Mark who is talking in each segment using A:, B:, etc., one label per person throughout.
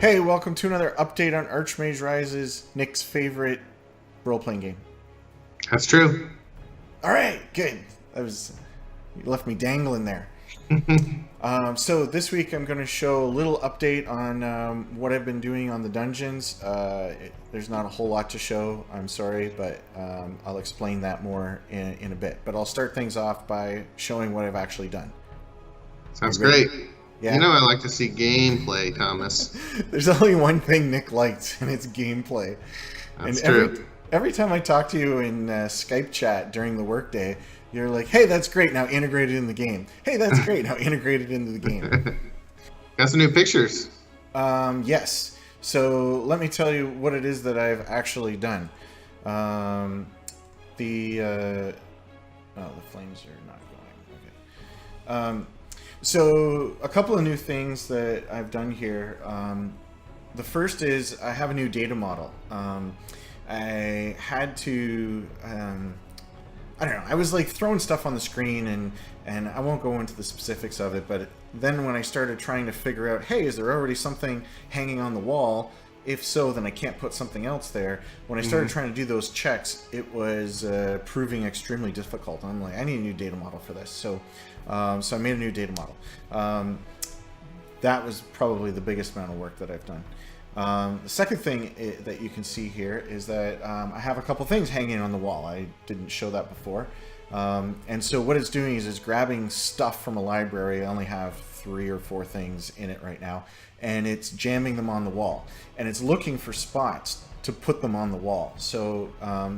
A: Hey, welcome to another update on Archmage Rises, Nick's favorite role-playing game.
B: That's true.
A: All right, good. You left me dangling there. So this week I'm going to show a little update on what I've been doing on the dungeons. There's not a whole lot to show, I'm sorry, but I'll explain that more in a bit. But I'll start things off by showing what I've actually done.
B: Sounds great.
A: Yeah.
B: You know I like to see gameplay, Thomas.
A: There's only one thing Nick likes, and it's gameplay.
B: That's
A: and
B: true.
A: Every time I talk to you in Skype chat during the workday, you're like, hey, that's great, now integrate it in the game. Hey, that's great, now integrate it into the game.
B: Got some new pictures.
A: Yes. So let me tell you what it is that I've actually done. Oh, the flames are not going. Okay. So a couple of new things that I've done here. The first is I have a new data model. I had to, I don't know, I was like throwing stuff on the screen and I won't go into the specifics of it, but then when I started trying to figure out, hey, is there already something hanging on the wall? If so, then I can't put something else there. When I started trying to do those checks, it was proving extremely difficult. I'm like, I need a new data model for this. So I made a new data model. That was probably the biggest amount of work that I've done. The second thing that you can see here is that I have a couple things hanging on the wall. I didn't show that before. And so what it's doing is it's grabbing stuff from a library. I only have 3 or 4 things in it right now. And it's jamming them on the wall. And it's looking for spots to put them on the wall. So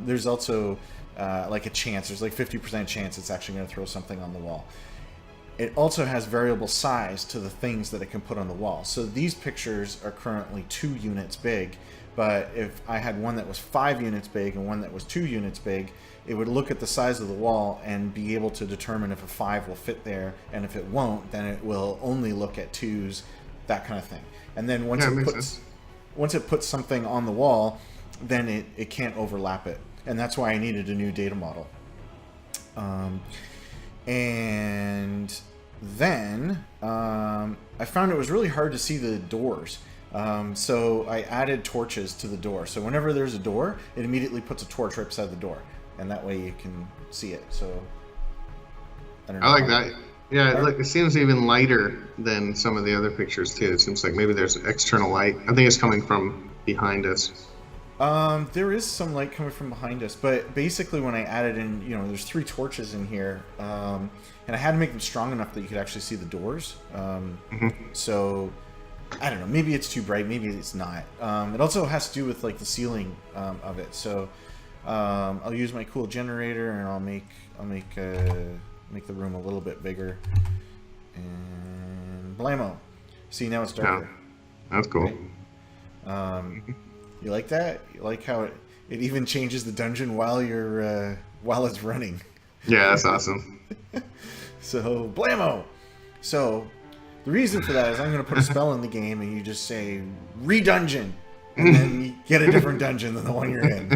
A: there's also like a chance. There's like 50% chance it's actually going to throw something on the wall. It also has variable size to the things that it can put on the wall. So these pictures are currently 2 units big, but if I had one that was 5 units big and one that was 2 units big, it would look at the size of the wall and be able to determine if a 5 will fit there, and if it won't, then it will only look at 2s, that kind of thing. And then once it puts something on the wall, then it can't overlap it. And that's why I needed a new data model. And then I found it was really hard to see the doors. So I added torches to the door. So whenever there's a door, it immediately puts a torch right beside the door. And that way you can see it. So I don't know.
B: I like that. Yeah, it seems even lighter than some of the other pictures too. It seems like maybe there's external light. I think it's coming from behind us.
A: There is some light coming from behind us, but basically when I added in, there's 3 torches in here, and I had to make them strong enough that you could actually see the doors. So I don't know, maybe it's too bright, maybe it's not. It also has to do with like the ceiling of it. So I'll use my cool generator and I'll make the room a little bit bigger. And blammo. See, now it's darker.
B: Yeah, that's cool.
A: Right? You like that? You like how it even changes the dungeon while you're while it's running?
B: Yeah, that's awesome.
A: So blammo. So the reason for that is I'm going to put a spell in the game, and you just say redungeon, and then you get a different dungeon than the one you're in.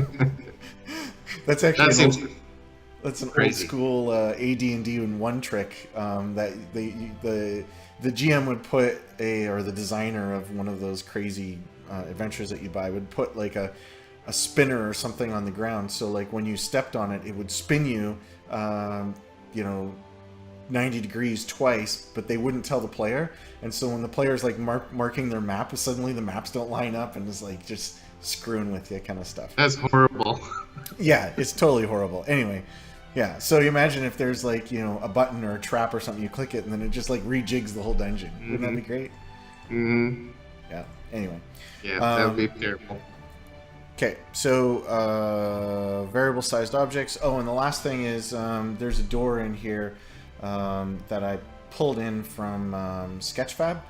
A: That's actually that's an old school AD&D and 1 trick that the GM would put or the designer of one of those crazy adventures that you buy would put like a spinner or something on the ground, so like when you stepped on it, it would spin you 90 degrees twice, but they wouldn't tell the player. And so when the player's like marking their map, suddenly the maps don't line up and it's like just screwing with you kind of stuff.
B: That's horrible.
A: Yeah, it's totally horrible. Anyway, yeah, so you imagine if there's like a button or a trap or something, you click it and then it just like rejigs the whole dungeon. Wouldn't that be great? Yeah, anyway.
B: Yeah, that would be terrible.
A: Okay, so variable sized objects. Oh, and the last thing is there's a door in here that I pulled in from Sketchfab,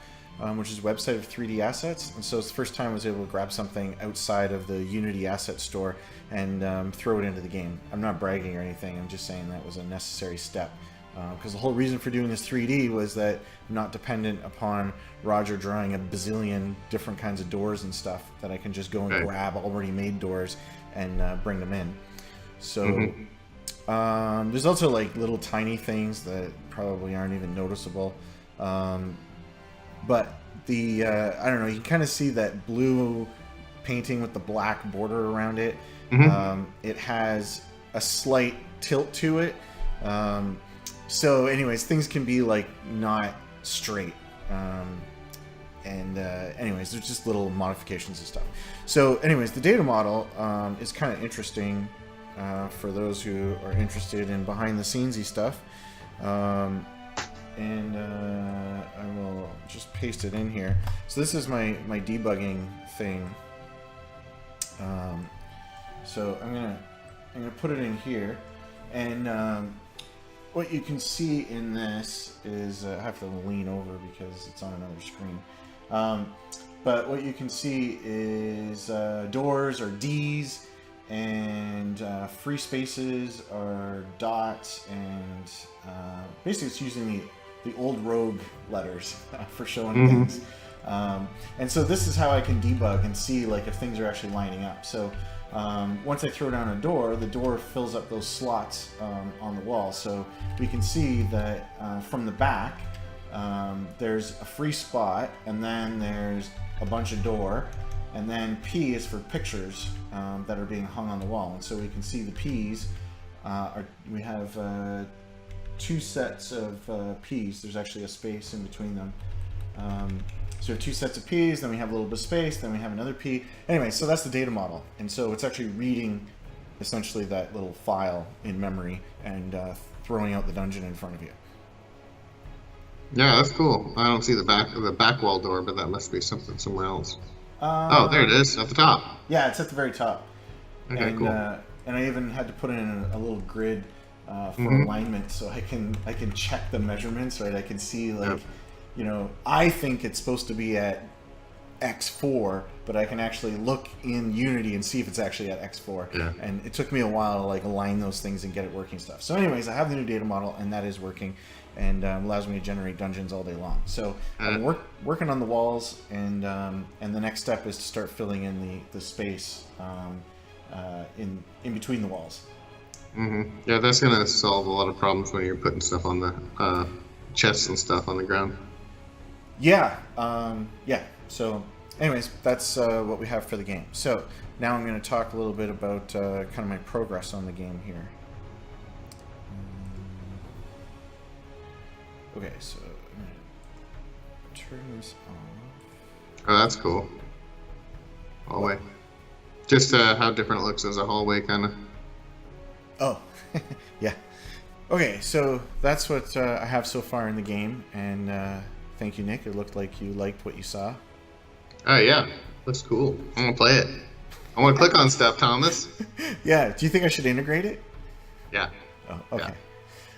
A: which is a website of 3D assets. And so it's the first time I was able to grab something outside of the Unity asset store and throw it into the game. I'm not bragging or anything, I'm just saying that was a necessary step. Because the whole reason for doing this 3D was that I'm not dependent upon Roger drawing a bazillion different kinds of doors and stuff, that I can just go and grab already made doors and bring them in. So there's also like little tiny things that probably aren't even noticeable. But the I don't know, you can kind of see that blue painting with the black border around it. It has a slight tilt to it. So anyways, things can be like not straight. Anyways, there's just little modifications and stuff. So anyways, the data model is kind of interesting for those who are interested in behind the scenesy stuff. I will just paste it in here. So this is my debugging thing. So I'm gonna put it in here, and what you can see in this is I have to lean over because it's on another screen. But what you can see is doors are D's, and free spaces are dots, and basically it's using the old Rogue letters for showing things. And so this is how I can debug and see like if things are actually lining up. So once I throw down a door, the door fills up those slots on the wall. So we can see that from the back, there's a free spot, and then there's a bunch of door, and then P is for pictures that are being hung on the wall. And so we can see the P's we have 2 sets of P's. There's actually a space in between them. So we have 2 sets of P's, then we have a little bit of space, then we have another P. Anyway, so that's the data model. And so it's actually reading essentially that little file in memory and throwing out the dungeon in front of you.
B: Yeah, that's cool. I don't see the back wall door, but that must be something somewhere else. Oh, there it is at the top.
A: Yeah, it's at the very top.
B: Okay,
A: and,
B: cool.
A: And I even had to put in a little grid for alignment, so I can check the measurements, right? I can see like, you know, I think it's supposed to be at X4, but I can actually look in Unity and see if it's actually at X4.
B: Yeah.
A: And it took me a while to like align those things and get it working stuff. So anyways, I have the new data model, and that is working, and allows me to generate dungeons all day long. So I'm working on the walls, and the next step is to start filling in the space in between the walls.
B: Yeah, that's gonna solve a lot of problems when you're putting stuff on the chests and stuff on the ground.
A: Yeah, yeah. So, anyways, that's what we have for the game. So now I'm going to talk a little bit about kind of my progress on the game here. Okay, so I'm going to turn this off.
B: Oh, that's cool. Hallway. Just how different it looks as a hallway, kind of.
A: Oh, yeah. Okay, so that's what I have so far in the game, and thank you, Nick. It looked like you liked what you saw.
B: Oh, yeah. Looks cool. I'm going to play it. I want to click on stuff, Thomas.
A: Yeah, do you think I should integrate it?
B: Yeah.
A: Oh, okay.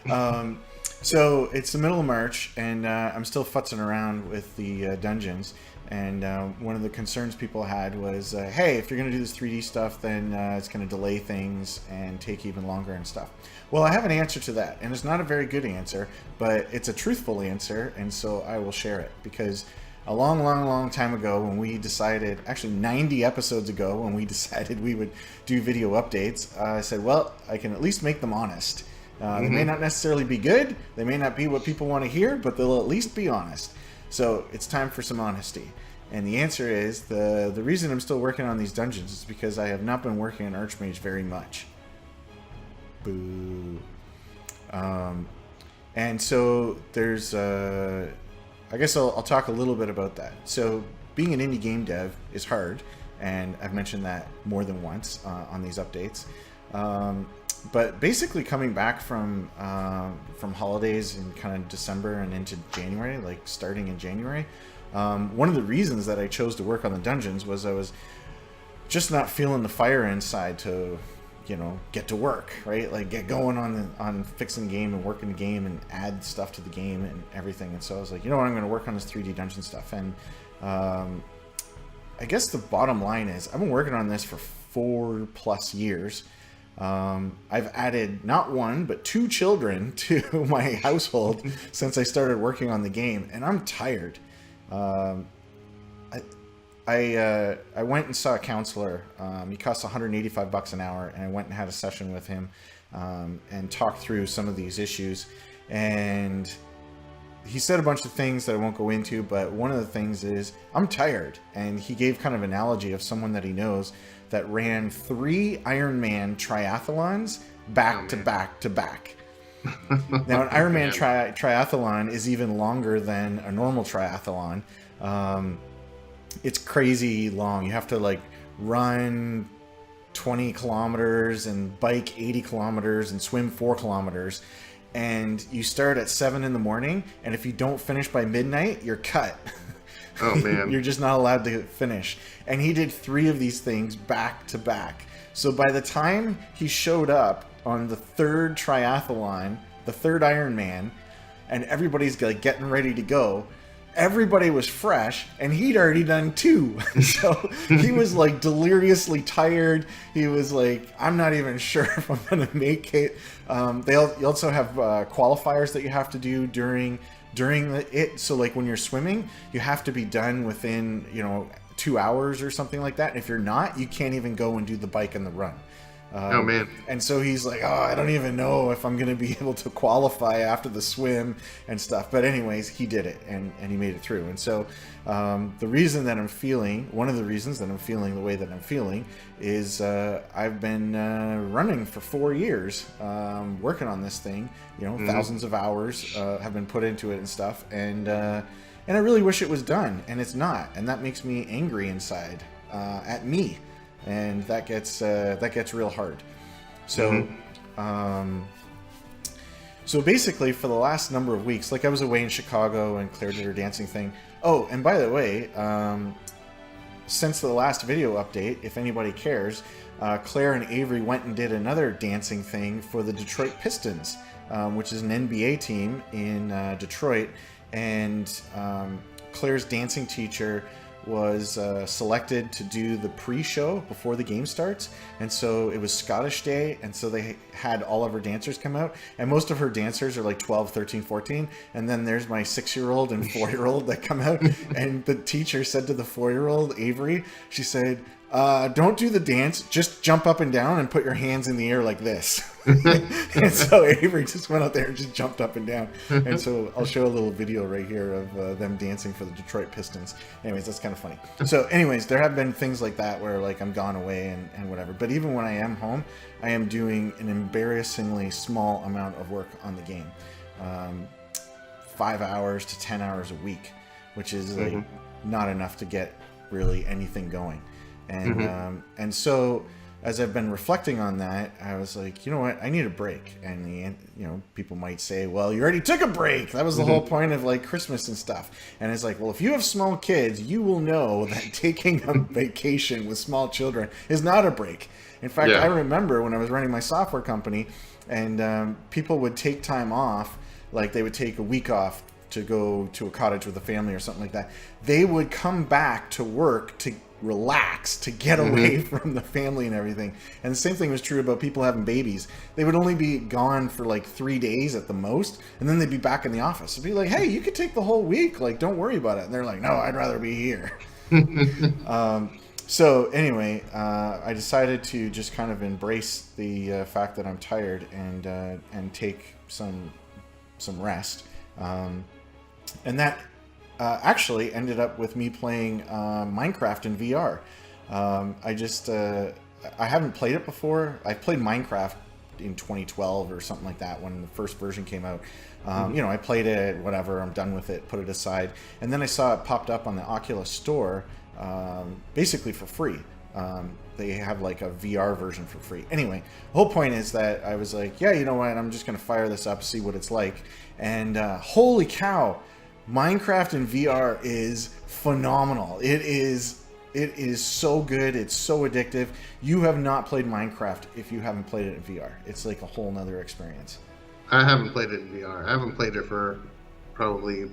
A: Yeah. So it's the middle of March, and I'm still futzing around with the dungeons. And one of the concerns people had was, hey, if you're going to do this 3D stuff, then it's going to delay things and take even longer and stuff. Well, I have an answer to that, and it's not a very good answer, but it's a truthful answer, and so I will share it. Because a long time ago, when we decided, actually 90 episodes ago, when we decided we would do video updates, I said, well, I can at least make them honest. They may not necessarily be good, they may not be what people want to hear, but they'll at least be honest. So it's time for some honesty. And the answer is, the reason I'm still working on these dungeons is because I have not been working on Archmage very much. Boo. And so there's, I guess I'll talk a little bit about that. So being an indie game dev is hard, and I've mentioned that more than once on these updates. But basically coming back from holidays in kind of December and into January, like starting in January, one of the reasons that I chose to work on the dungeons was I was just not feeling the fire inside to, you know, get to work, right? Like get going on fixing the game and working the game and add stuff to the game and everything. And so I was like, you know what, I'm going to work on this 3D dungeon stuff. And I guess the bottom line is I've been working on this for 4+ years. I've added not 1 but 2 children to my household since I started working on the game, and I'm tired. I went and saw a counselor. He costs $185 an hour, and I went and had a session with him and talked through some of these issues. And he said a bunch of things that I won't go into, but one of the things is I'm tired, and he gave kind of an analogy of someone that he knows that ran 3 Ironman triathlons back to back to back. Now, an Ironman triathlon is even longer than a normal triathlon. It's crazy long. You have to like run 20 kilometers and bike 80 kilometers and swim 4 kilometers. And you start at 7 in the morning, and if you don't finish by midnight, you're cut.
B: Oh, man.
A: You're just not allowed to finish. And he did 3 of these things back to back. So by the time he showed up on the 3rd triathlon, the 3rd Ironman, and everybody's like getting ready to go, everybody was fresh, and he'd already done 2. So he was like deliriously tired. He was like, I'm not even sure if I'm gonna make it. You also have qualifiers that you have to do during it. So like when you're swimming, you have to be done within 2 hours or something like that. And if you're not, you can't even go and do the bike and the run.
B: Oh, man.
A: And so he's like, I don't even know if I'm going to be able to qualify after the swim and stuff. But anyways, he did it, and he made it through. And so one of the reasons that I'm feeling the way that I'm feeling is I've been running for 4 years, working on this thing. Thousands of hours have been put into it and stuff. And I really wish it was done, and it's not. And that makes me angry inside at me. And that gets real hard. So, so basically, for the last number of weeks, like I was away in Chicago, and Claire did her dancing thing. Oh, and by the way, since the last video update, if anybody cares, Claire and Avery went and did another dancing thing for the Detroit Pistons, which is an NBA team in Detroit, and Claire's dancing teacher was selected to do the pre-show before the game starts, and so it was Scottish Day, and so they had all of her dancers come out, and most of her dancers are like 12, 13, 14, and then there's my 6-year-old and 4-year-old that come out, and the teacher said to the 4-year-old, Avery, she said, don't do the dance, just jump up and down and put your hands in the air like this. And so Avery just went out there and just jumped up and down. And so I'll show a little video right here of them dancing for the Detroit Pistons. Anyways, that's kind of funny. So anyways, there have been things like that where like I'm gone away and whatever. But even when I am home, I am doing an embarrassingly small amount of work on the game. 5 hours to 10 hours a week, which is like not enough to get really anything going. And so as I've been reflecting on that, I was like, you know what, I need a break. And people might say, well, you already took a break. That was the whole point of like Christmas and stuff. And it's like, well, if you have small kids, you will know that taking a vacation with small children is not a break. In fact, I remember when I was running my software company, and people would take time off, like they would take a week off to go to a cottage with a family or something like that. They would come back to work to relax, to get away from the family and everything. And the same thing was true about people having babies. They would only be gone for like 3 days at the most, and then they'd be back in the office. It'd be like, hey, you could take the whole week, like don't worry about it. And they're like, no, I'd rather be here. So anyway, I decided to just kind of embrace the fact that I'm tired and take some rest. And that actually ended up with me playing Minecraft in VR. I haven't played it before. I played Minecraft in 2012 or something like that when the first version came out. I played it, whatever, I'm done with it, put it aside. And then I saw it popped up on the Oculus store, basically for free. They have like a VR version for free. Anyway, the whole point is that I was like, yeah, you know what, I'm just going to fire this up, see what it's like. And holy cow, Minecraft in VR is phenomenal. It is so good. It's so addictive. You have not played Minecraft if you haven't played it in VR. It's like a whole nother experience.
B: I haven't played it in VR. I haven't played it for probably,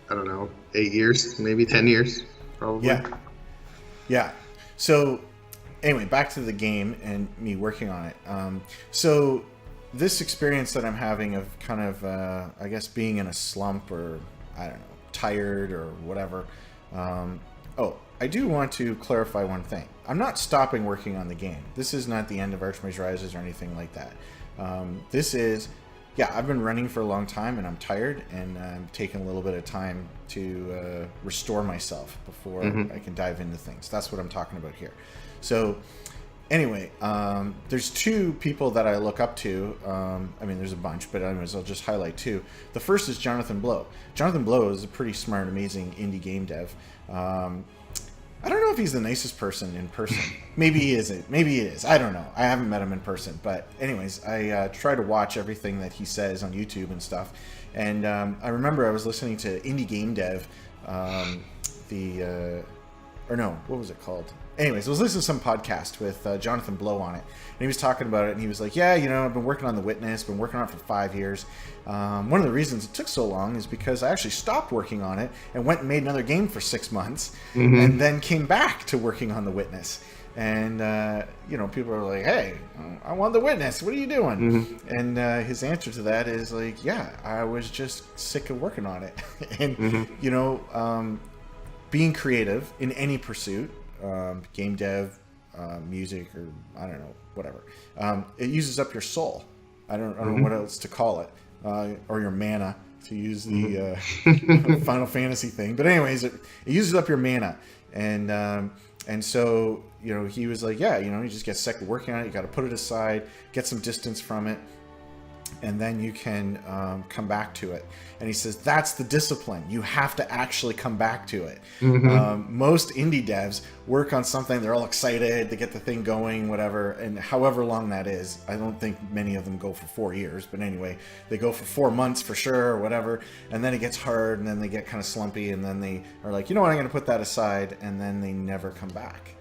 B: 8 years, maybe 10 years, probably.
A: Yeah. So anyway, back to the game and me working on it. So this experience that I'm having of kind of, I guess, being in a slump or, I don't know, tired or whatever. I do want to clarify one thing. I'm not stopping working on the game. This is not the end of Archmage Rises or anything like that. This is yeah, I've been running for a long time and I'm tired, and I'm taking a little bit of time to restore myself before I can dive into things. That's what I'm talking about here. So anyway, there's two people that I look up to. I mean, there's a bunch, but anyways, I'll just highlight two. The first is Jonathan Blow. Jonathan Blow is a pretty smart, amazing indie game dev. I don't know if he's the nicest person in person. Maybe he isn't. Maybe he is. I don't know. I haven't met him in person. But anyways, I try to watch everything that he says on YouTube and stuff. And I remember I was listening to Indie Game Dev, or no, what was it called? Anyways, I was listening to some podcast with Jonathan Blow on it, and he was talking about it, and he was like, yeah, I've been working on The Witness, been working on it for 5 years. One of the reasons it took so long is because I actually stopped working on it and went and made another game for 6 months, and then came back to working on The Witness. And, people are like, hey, I want The Witness. What are you doing? And his answer to that is like, yeah, I was just sick of working on it. And, being creative in any pursuit, game dev, music, or I don't know, whatever. It uses up your soul. I don't know what else to call it, or your mana, to use the Final Fantasy thing. But anyways, it uses up your mana, and so he was like, yeah, you just get sick of working on it. You got to put it aside, get some distance from it, and then you can come back to it. And he says that's the discipline. You have to actually come back to it. Most indie devs work on something, they're all excited, they get the thing going, whatever, and however long that is. I don't think many of them go for 4 years, but anyway, they go for 4 months for sure, or whatever, and then it gets hard, and then they get kind of slumpy, and then they are like, you know what, I'm going to put that aside, and then they never come back.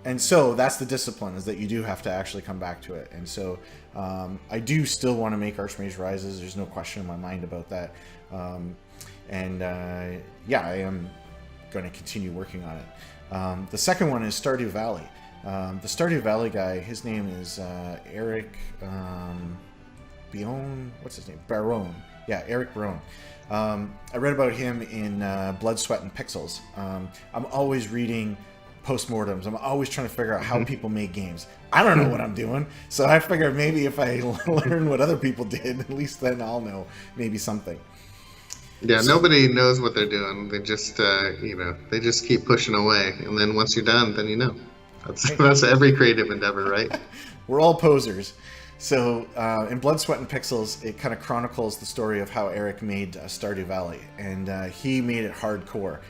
A: And so that's the discipline, is that you do have to actually come back to it. And so I do still want to make Archmage Rises. There's no question in my mind about that. Yeah, I am going to continue working on it. The second one is Stardew Valley. The Stardew Valley guy, his name is Eric what's his name? Barone. Yeah, Eric Barone. I read about him in Blood, Sweat, and Pixels. I'm always reading postmortems. I'm always trying to figure out how people make games. I don't know what I'm doing, so I figured maybe if I learn what other people did, at least then I'll know maybe something.
B: Yeah, nobody knows what they're doing. They just, they just keep pushing away, and then once you're done, then you know. That's every creative endeavor, right?
A: We're all posers. So in Blood, Sweat, and Pixels, it kind of chronicles the story of how Eric made Stardew Valley, and he made it hardcore.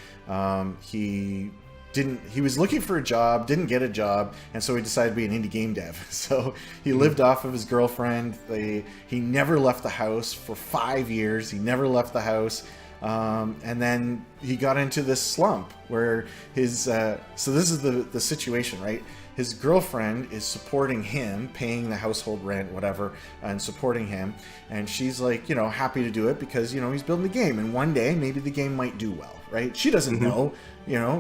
A: He was looking for a job, didn't get a job, and so he decided to be an indie game dev. So he lived off of his girlfriend. He never left the house for 5 years. He never left the house. And then he got into this slump where so this is the situation, right? His girlfriend is supporting him, paying the household rent, whatever, and supporting him. And she's like, happy to do it because, he's building the game. And one day, maybe the game might do well, right? She doesn't know,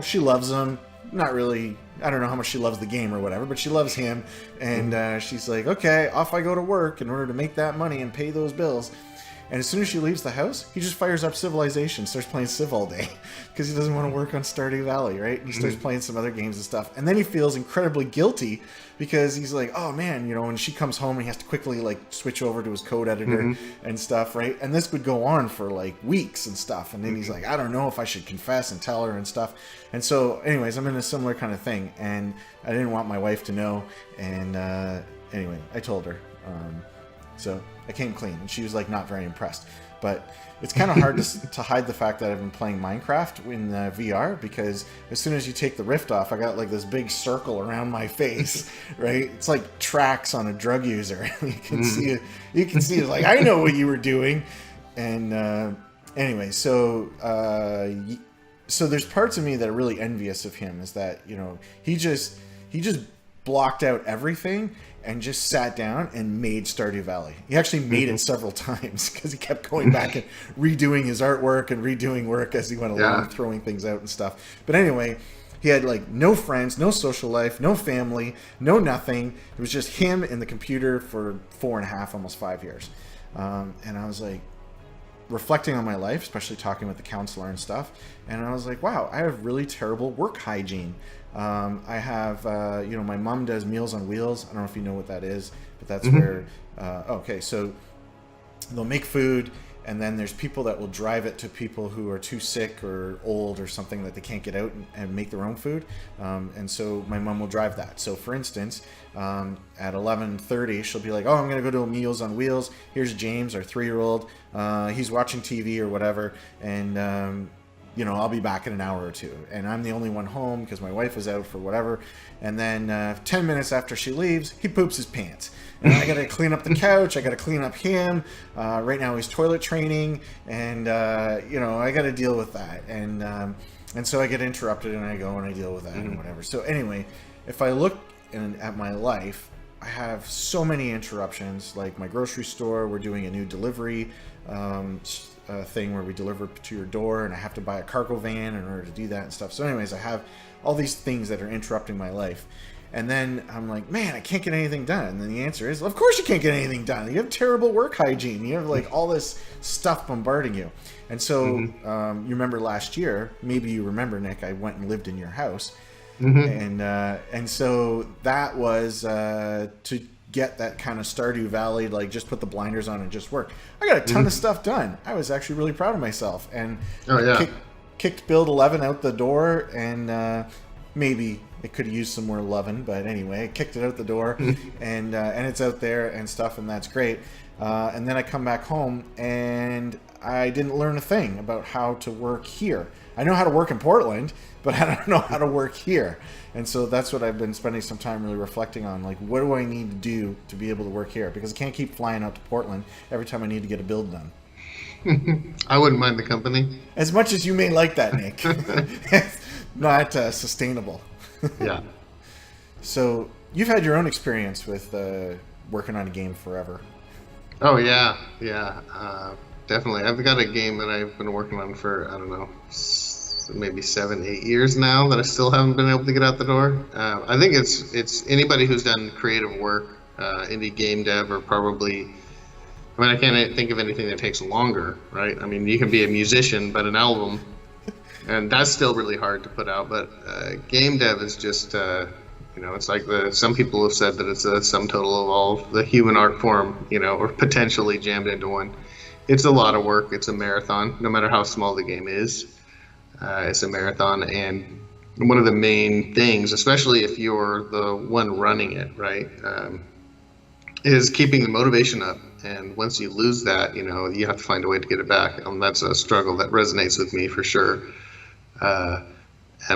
A: she loves him. Not really, I don't know how much she loves the game or whatever, but she loves him. And she's like, okay, off I go to work in order to make that money and pay those bills. And as soon as she leaves the house, he just fires up Civilization, starts playing Civ all day because he doesn't want to work on Stardew Valley, right? And he starts playing some other games and stuff. And then he feels incredibly guilty because he's like, oh man, when she comes home and he has to quickly switch over to his code editor and stuff, right? And this would go on for weeks and stuff. And then he's like, I don't know if I should confess and tell her and stuff. And so anyways, I'm in a similar kind of thing. And I didn't want my wife to know. And anyway, I told her. So I came clean, and she was not very impressed. But it's kind of hard to hide the fact that I've been playing Minecraft in VR, because as soon as you take the Rift off, I got this big circle around my face, right? It's like tracks on a drug user. You can see it. You can see it. I know what you were doing. And anyway, so there's parts of me that are really envious of him. Is that he just blocked out everything and just sat down and made Stardew Valley. He actually made it several times because he kept going back and redoing his artwork and redoing work as he went along, throwing things out and stuff. But anyway, he had no friends, no social life, no family, no nothing. It was just him and the computer for 4.5, almost 5 years. And I was reflecting on my life, especially talking with the counselor and stuff. And I was like, wow, I have really terrible work hygiene. I have, my mom does Meals on Wheels. I don't know if you know what that is, but that's where. Okay, so they'll make food, and then there's people that will drive it to people who are too sick or old or something that they can't get out and make their own food. And so my mom will drive that. So for instance, at 11:30, she'll be like, oh, I'm going to go to a Meals on Wheels. Here's James, our 3-year-old. He's watching TV or whatever. And, you know, I'll be back in an hour or two. And I'm the only one home because my wife was out for whatever. And then 10 minutes after she leaves, he poops his pants. And I got to clean up the couch. I got to clean up him. Right now he's toilet training. And, you know, I got to deal with that. And so I get interrupted and I go and I deal with that and whatever. So anyway, if I look at my life, I have so many interruptions. Like my grocery store, we're doing a new delivery thing where we deliver to your door, and I have to buy a cargo van in order to do that and stuff. So anyways, I have all these things that are interrupting my life. And then I'm like, man, I can't get anything done. And then the answer is, well, of course you can't get anything done. You have terrible work hygiene. You have like all this stuff bombarding you. And so you remember last year, maybe you remember, Nick, I went and lived in your house. And so that was to get that kind of Stardew Valley, like just put the blinders on and just work. I got a ton of stuff done. I was actually really proud of myself. And kicked Build 11 out the door, and maybe it could use some more loving, but anyway, I kicked it out the door, and it's out there and stuff, and that's great. And then I come back home, and I didn't learn a thing about how to work here. I know how to work in Portland, but I don't know how to work here. And so that's what I've been spending some time really reflecting on. Like, what do I need to do to be able to work here? Because I can't keep flying out to Portland every time I need to get a build done.
B: I wouldn't mind the company.
A: As much as you may like that, Nick. It's not sustainable.
B: Yeah.
A: So you've had your own experience with working on a game forever.
B: Oh, yeah. Definitely. I've got a game that I've been working on for, I don't know, maybe 7-8 years now that I still haven't been able to get out the door. I think it's anybody who's done creative work, indie game dev, or probably, I mean, I can't think of anything that takes longer, right? I mean, you can be a musician, but an album, and that's still really hard to put out. But game dev is just, it's like some people have said that it's a sum total of all the human art form, or potentially jammed into one. It's a lot of work. It's a marathon, no matter how small the game is. It's a marathon, and one of the main things, especially if you're the one running it, right, is keeping the motivation up. And once you lose that, you have to find a way to get it back. That's a struggle that resonates with me for sure. And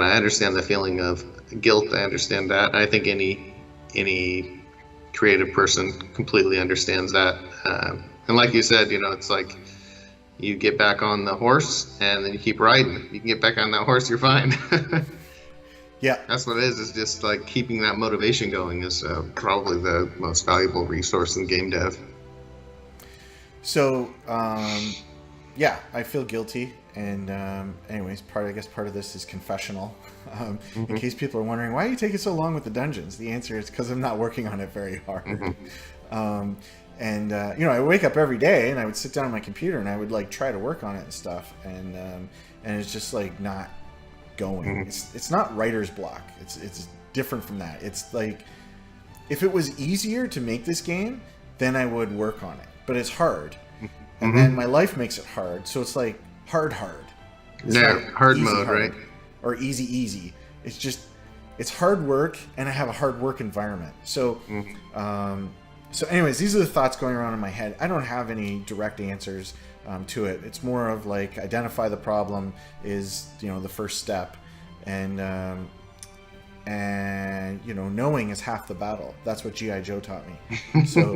B: I understand the feeling of guilt. I understand that. I think any creative person completely understands that. And like you said, it's like you get back on the horse and then you keep riding. You can get back on that horse, you're fine.
A: Yeah.
B: That's what it is. It's just like keeping that motivation going is probably the most valuable resource in game dev.
A: So, yeah, I feel guilty. And anyways, part of this is confessional. In case people are wondering, why are you taking so long with the dungeons? The answer is because I'm not working on it very hard. And I wake up every day and I would sit down on my computer and I would like try to work on it and stuff, and it's just like not going. It's not writer's block. It's different from that. It's like if it was easier to make this game, then I would work on it. But it's hard, and then my life makes it hard. So it's like hard. It's
B: hard mode,
A: hard,
B: right?
A: Or easy. It's just it's hard work, and I have a hard work environment. So. So anyways, these are the thoughts going around in my head. I don't have any direct answers to it. It's more of like identify the problem is, the first step. And knowing is half the battle. That's what G.I. Joe taught me. So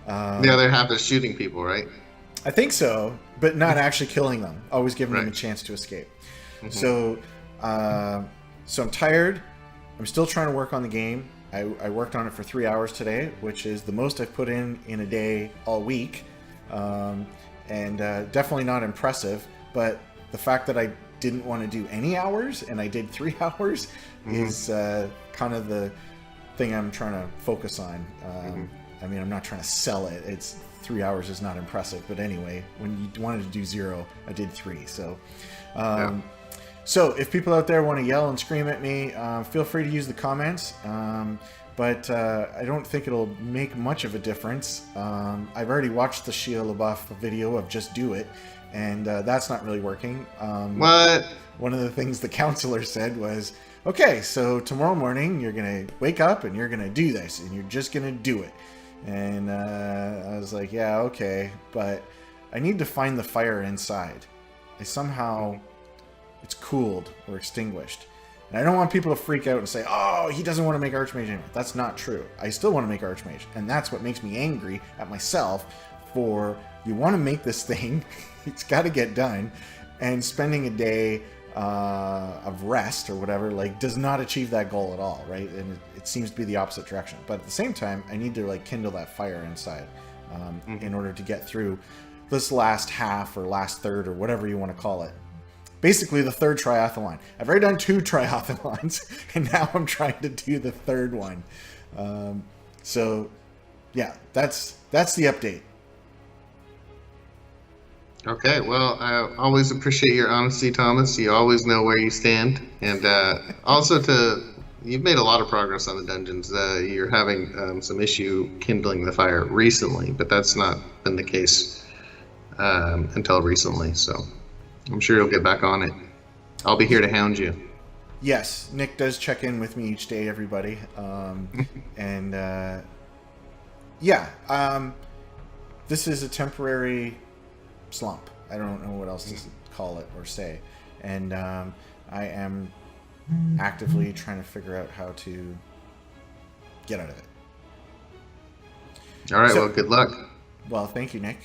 B: the other half is shooting people, right?
A: I think so, but not actually killing them. Always giving them a chance to escape. So I'm tired. I'm still trying to work on the game. I worked on it for 3 hours today, which is the most I've put in a day all week, and definitely not impressive. But the fact that I didn't want to do any hours and I did 3 hours is kind of the thing I'm trying to focus on. I mean, I'm not trying to sell it. It's 3 hours is not impressive, but anyway, when you wanted to do 0, I did 3. So. So if people out there want to yell and scream at me, feel free to use the comments. but I don't think it'll make much of a difference. I've already watched the Shia LaBeouf video of Just Do It, and that's not really working.
B: What?
A: One of the things the counselor said was, okay, so tomorrow morning you're going to wake up and you're going to do this, and you're just going to do it. And I was like, yeah, okay, but I need to find the fire inside. Somehow it's cooled or extinguished. And I don't want people to freak out and say, oh, he doesn't want to make Archmage anymore. That's not true. I still want to make Archmage. And that's what makes me angry at myself for, you want to make this thing, it's got to get done, and spending a day of rest or whatever, like, does not achieve that goal at all, right? And it seems to be the opposite direction. But at the same time, I need to, like, kindle that fire inside in order to get through this last half or last third or whatever you want to call it. Basically, the third triathlon. I've already done 2 triathlons, and now I'm trying to do the third one. So, yeah, that's the update.
B: Okay, well, I always appreciate your honesty, Thomas. You always know where you stand. And also, you've made a lot of progress on the dungeons. You're having some issue kindling the fire recently, but that's not been the case until recently. So I'm sure you'll get back on it. I'll be here to hound you.
A: Yes, Nick does check in with me each day, everybody. And this is a temporary slump. I don't know what else to call it or say. And I am actively trying to figure out how to get out of it.
B: All right, well, good luck.
A: Well, thank you, Nick.